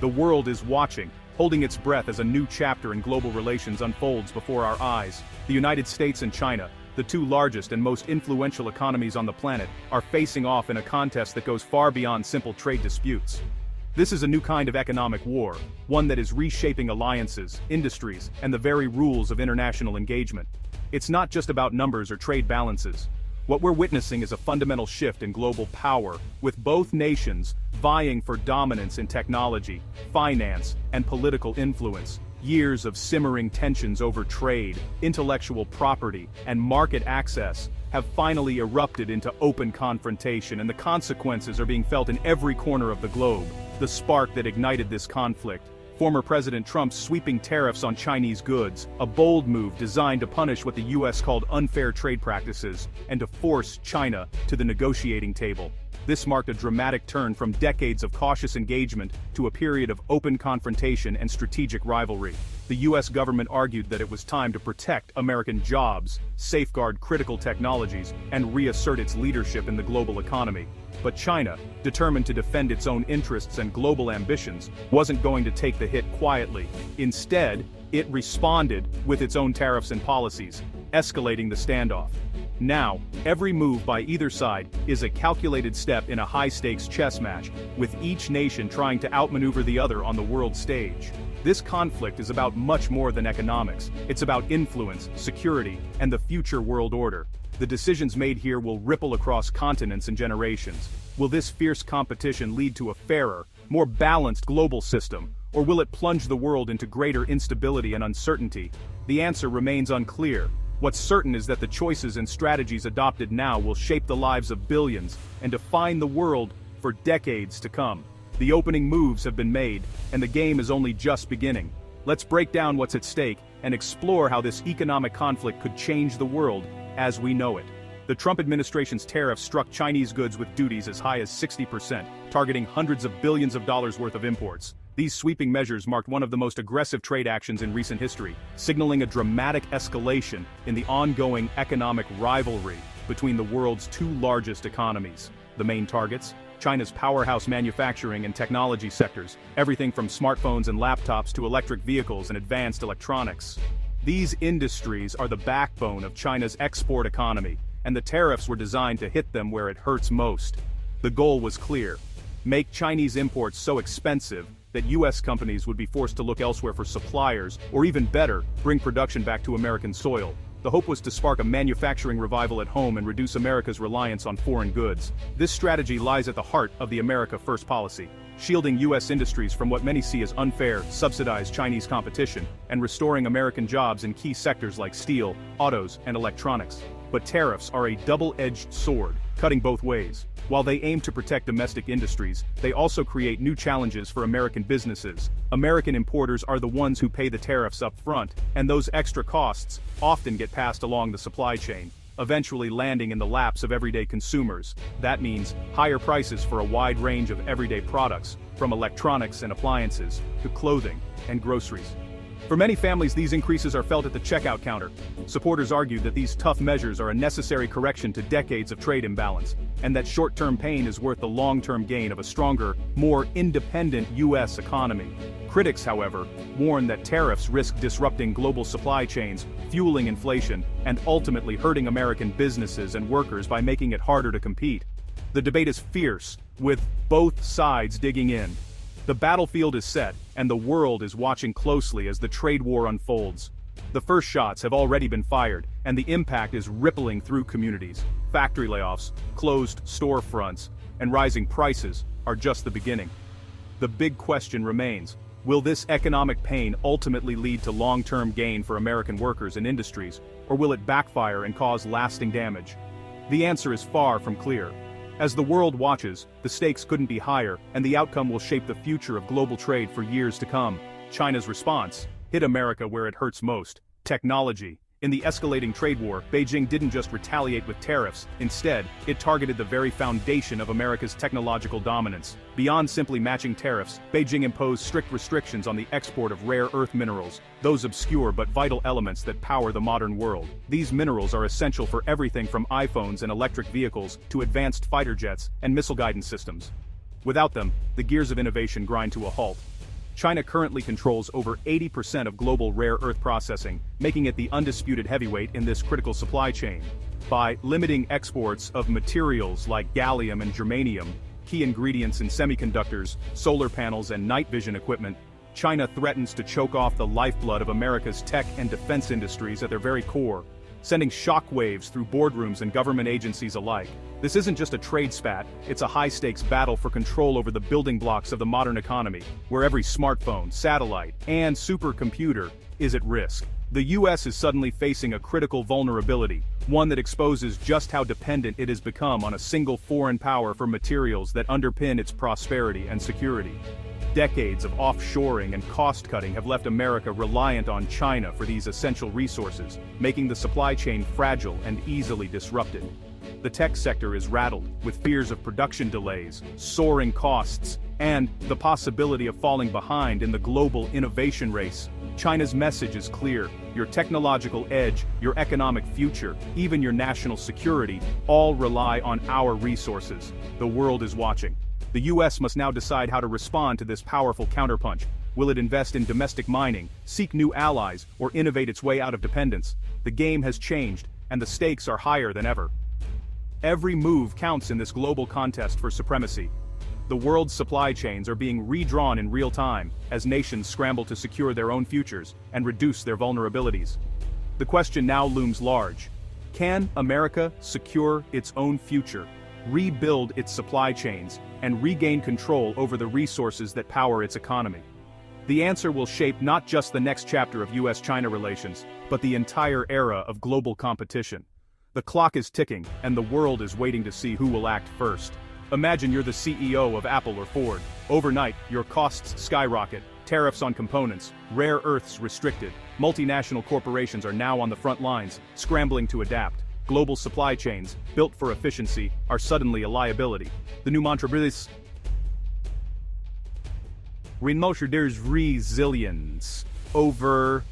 The world is watching, holding its breath as a new chapter in global relations unfolds before our eyes. The United States and China, the two largest and most influential economies on the planet, are facing off in a contest that goes far beyond simple trade disputes. This is a new kind of economic war, one that is reshaping alliances, industries, and the very rules of international engagement. It's not just about numbers or trade balances. What we're witnessing is a fundamental shift in global power, with both nations vying for dominance in technology, finance, and political influence. Years of simmering tensions over trade, intellectual property, and market access have finally erupted into open confrontation, and the consequences are being felt in every corner of the globe. The spark that ignited this conflict: former President Trump's sweeping tariffs on Chinese goods, a bold move designed to punish what the U.S. called unfair trade practices, and to force China to the negotiating table. This marked a dramatic turn from decades of cautious engagement to a period of open confrontation and strategic rivalry. The U.S. government argued that it was time to protect American jobs, safeguard critical technologies, and reassert its leadership in the global economy. But China, determined to defend its own interests and global ambitions, wasn't going to take the hit quietly. Instead, it responded with its own tariffs and policies, escalating the standoff. Now, every move by either side is a calculated step in a high-stakes chess match, with each nation trying to outmaneuver the other on the world stage. This conflict is about much more than economics. It's about influence, security, and the future world order. The decisions made here will ripple across continents and generations. Will this fierce competition lead to a fairer, more balanced global system, or will it plunge the world into greater instability and uncertainty? The answer remains unclear. What's certain is that the choices and strategies adopted now will shape the lives of billions and define the world for decades to come. The opening moves have been made, and the game is only just beginning. Let's break down what's at stake and explore how this economic conflict could change the world as we know it. The Trump administration's tariffs struck Chinese goods with duties as high as 60%, targeting hundreds of billions of dollars worth of imports. These sweeping measures marked one of the most aggressive trade actions in recent history, signaling a dramatic escalation in the ongoing economic rivalry between the world's two largest economies. The main targets: China's powerhouse manufacturing and technology sectors, everything from smartphones and laptops to electric vehicles and advanced electronics. These industries are the backbone of China's export economy, and the tariffs were designed to hit them where it hurts most. The goal was clear: make Chinese imports so expensive that U.S. companies would be forced to look elsewhere for suppliers, or even better, bring production back to American soil. The hope was to spark a manufacturing revival at home and reduce America's reliance on foreign goods. This strategy lies at the heart of the America First policy, shielding U.S. industries from what many see as unfair, subsidized Chinese competition, and restoring American jobs in key sectors like steel, autos, and electronics. But tariffs are a double-edged sword, cutting both ways. While they aim to protect domestic industries, they also create new challenges for American businesses. American importers are the ones who pay the tariffs up front, and those extra costs often get passed along the supply chain, eventually landing in the laps of everyday consumers. That means higher prices for a wide range of everyday products, from electronics and appliances to clothing and groceries. For many families, these increases are felt at the checkout counter. Supporters argue that these tough measures are a necessary correction to decades of trade imbalance, and that short-term pain is worth the long-term gain of a stronger, more independent U.S. economy. Critics, however, warn that tariffs risk disrupting global supply chains, fueling inflation, and ultimately hurting American businesses and workers by making it harder to compete. The debate is fierce, with both sides digging in. The battlefield is set, and the world is watching closely as the trade war unfolds. The first shots have already been fired, and the impact is rippling through communities. Factory layoffs, closed storefronts, and rising prices are just the beginning. The big question remains: will this economic pain ultimately lead to long-term gain for American workers and industries, or will it backfire and cause lasting damage? The answer is far from clear. As the world watches, the stakes couldn't be higher, and the outcome will shape the future of global trade for years to come. China's response hit America where it hurts most: technology. In the escalating trade war, Beijing didn't just retaliate with tariffs. Instead, it targeted the very foundation of America's technological dominance. Beyond simply matching tariffs, Beijing imposed strict restrictions on the export of rare earth minerals, those obscure but vital elements that power the modern world. These minerals are essential for everything from iPhones and electric vehicles to advanced fighter jets and missile guidance systems. Without them, the gears of innovation grind to a halt. China currently controls over 80% of global rare earth processing, making it the undisputed heavyweight in this critical supply chain. By limiting exports of materials like gallium and germanium, key ingredients in semiconductors, solar panels and night vision equipment, China threatens to choke off the lifeblood of America's tech and defense industries at their very core, sending shockwaves through boardrooms and government agencies alike. This isn't just a trade spat, it's a high-stakes battle for control over the building blocks of the modern economy, where every smartphone, satellite, and supercomputer is at risk. The U.S. is suddenly facing a critical vulnerability, one that exposes just how dependent it has become on a single foreign power for materials that underpin its prosperity and security. Decades of offshoring and cost-cutting have left America reliant on China for these essential resources, making the supply chain fragile and easily disrupted. The tech sector is rattled, with fears of production delays, soaring costs, and the possibility of falling behind in the global innovation race. China's message is clear: your technological edge, your economic future, even your national security, all rely on our resources. The world is watching. The U.S. must now decide how to respond to this powerful counterpunch. Will it invest in domestic mining, seek new allies, or innovate its way out of dependence? The game has changed, and the stakes are higher than ever. Every move counts in this global contest for supremacy. The world's supply chains are being redrawn in real time, as nations scramble to secure their own futures and reduce their vulnerabilities. The question now looms large. Can America secure its own future, rebuild its supply chains, and regain control over the resources that power its economy? The answer will shape not just the next chapter of U.S. China relations, but the entire era of global competition. The clock is ticking, and the world is waiting to see who will act first. Imagine you're the CEO of Apple or Ford. Overnight, your costs skyrocket, tariffs on components, rare earths restricted. Multinational corporations are now on the front lines, scrambling to adapt. Global supply chains, built for efficiency, are suddenly a liability. The new mantra is there's resilience over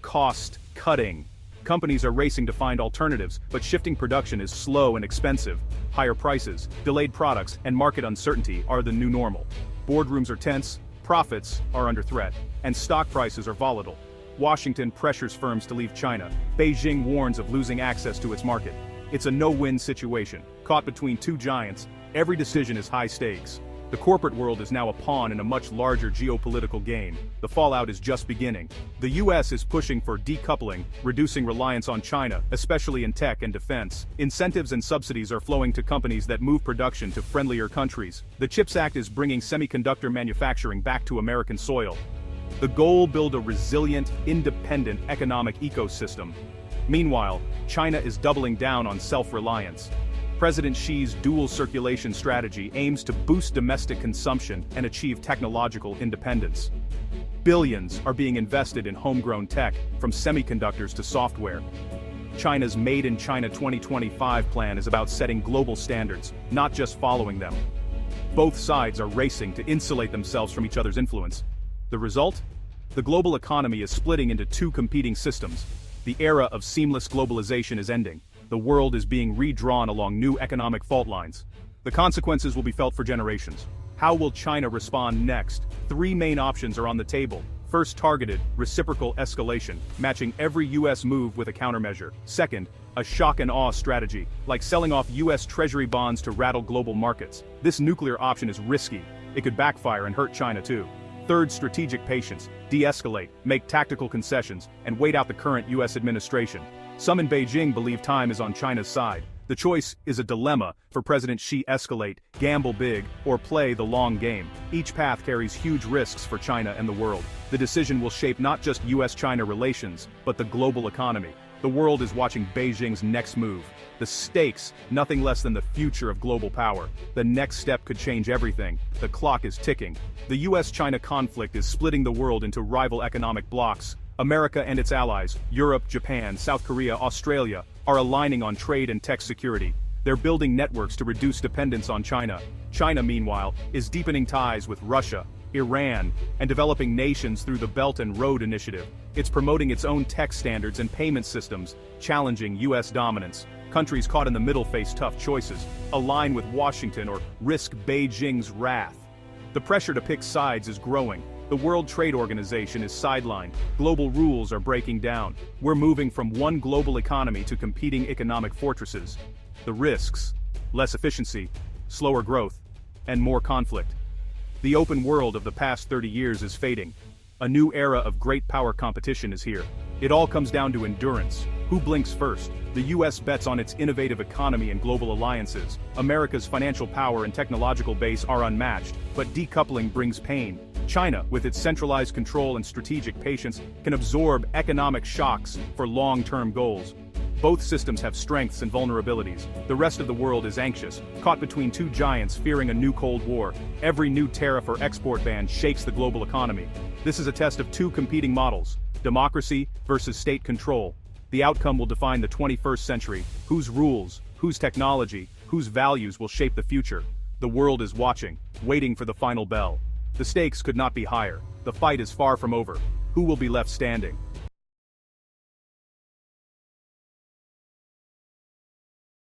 cost cutting. Companies are racing to find alternatives, but shifting production is slow and expensive. Higher prices, delayed products, and market uncertainty are the new normal. Boardrooms are tense, profits are under threat, and stock prices are volatile. Washington pressures firms to leave China. Beijing warns of losing access to its market. It's a no-win situation. Caught between two giants, every decision is high stakes. The corporate world is now a pawn in a much larger geopolitical game. The fallout is just beginning. The U.S. is pushing for decoupling, reducing reliance on China, especially in tech and defense. Incentives and subsidies are flowing to companies that move production to friendlier countries. The CHIPS Act is bringing semiconductor manufacturing back to American soil. The goal: build a resilient, independent economic ecosystem. Meanwhile, China is doubling down on self-reliance. President Xi's dual circulation strategy aims to boost domestic consumption and achieve technological independence. Billions are being invested in homegrown tech, from semiconductors to software. China's Made in China 2025 plan is about setting global standards, not just following them. Both sides are racing to insulate themselves from each other's influence. The result? The global economy is splitting into two competing systems. The era of seamless globalization is ending. The world is being redrawn along new economic fault lines. The consequences will be felt for generations. How will China respond next? Three main options are on the table. First, targeted, reciprocal escalation, matching every U.S. move with a countermeasure. Second, a shock and awe strategy, like selling off U.S. Treasury bonds to rattle global markets. This nuclear option is risky. It could backfire and hurt China too. Third, strategic patience, de-escalate, make tactical concessions, and wait out the current U.S. administration. Some in Beijing believe time is on China's side. The choice is a dilemma for President Xi: escalate, gamble big, or play the long game. Each path carries huge risks for China and the world. The decision will shape not just U.S.-China relations, but the global economy. The world is watching Beijing's next move. The stakes, nothing less than the future of global power. The next step could change everything. The clock is ticking. The U.S.-China conflict is splitting the world into rival economic blocs. America and its allies, Europe, Japan, South Korea, Australia, are aligning on trade and tech security. They're building networks to reduce dependence on China. China, meanwhile, is deepening ties with Russia, Iran, and developing nations through the Belt and Road Initiative. It's promoting its own tech standards and payment systems, challenging U.S. dominance. Countries caught in the middle face tough choices: align with Washington or risk Beijing's wrath. The pressure to pick sides is growing. The World Trade Organization is sidelined, global rules are breaking down. We're moving from one global economy to competing economic fortresses. The risks: less efficiency, slower growth, and more conflict. The open world of the past 30 years is fading. A new era of great power competition is here. It all comes down to endurance. Who blinks first? The U.S. bets on its innovative economy and global alliances. America's financial power and technological base are unmatched, but decoupling brings pain. China, with its centralized control and strategic patience, can absorb economic shocks for long-term goals. Both systems have strengths and vulnerabilities. The rest of the world is anxious, caught between two giants fearing a new Cold War. Every new tariff or export ban shakes the global economy. This is a test of two competing models: democracy versus state control. The outcome will define the 21st century. Whose rules, whose technology, whose values will shape the future? The world is watching, waiting for the final bell. The stakes could not be higher. The fight is far from over. Who will be left standing?